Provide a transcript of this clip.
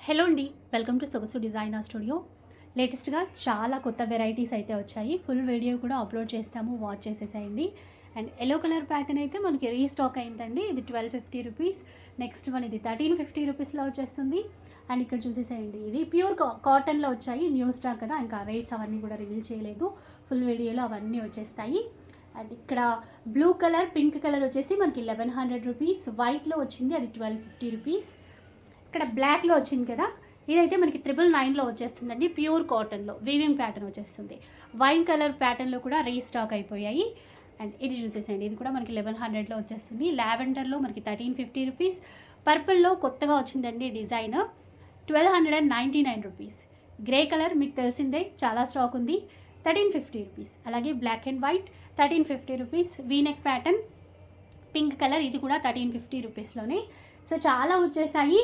Hello అండి, welcome to Sogasu designer studio. లేటెస్ట్గా చాలా కొత్త వెరైటీస్ అయితే వచ్చాయి. ఫుల్ వీడియో కూడా అప్లోడ్ చేస్తాము, వాచ్ చేసేసేయండి. అండ్ ఎల్లో కలర్ ప్యాటర్న్ అయితే మనకి రీస్టాక్ అయిందండి. ఇది 1250 రూపీస్. నెక్స్ట్ వన్ ఇది 1350 రూపీస్లో వచ్చేస్తుంది. అండ్ ఇక్కడ చూసేసేయండి, ఇది ప్యూర్ కాటన్లో వచ్చాయి. న్యూ స్టాక్ కదా, ఇంకా రేట్స్ అవన్నీ కూడా రివీల్ చేయలేదు. ఫుల్ వీడియోలో అవన్నీ వచ్చేస్తాయి. అండ్ ఇక్కడ బ్లూ కలర్, పింక్ కలర్ వచ్చేసి మనకి 1100 రూపీస్. వైట్లో వచ్చింది, అది 1250 రూపీస్. ఇక్కడ బ్లాక్లో వచ్చింది కదా, ఇదైతే మనకి 999లో వచ్చేస్తుందండి. ప్యూర్ కాటన్లో వీవింగ్ ప్యాటర్న్ వచ్చేస్తుంది. వైన్ కలర్ ప్యాటర్న్లో కూడా రీస్టాక్ అయిపోయాయి. అండ్ ఇది చూసేసండి, ఇది కూడా మనకి 1100లో వచ్చేస్తుంది. లావెండర్లో మనకి 1350 రూపీస్. పర్పుల్లో కొత్తగా వచ్చిందండి డిజైన్, 1299 రూపీస్. గ్రే కలర్ మీకు తెలిసిందే, చాలా స్టాక్ ఉంది, 1350 రూపీస్. అలాగే black and white 1350 rupees. V neck pattern pink colour, ఇది కూడా 1350 రూపీస్లోనే. సో చాలా వచ్చేసాయి.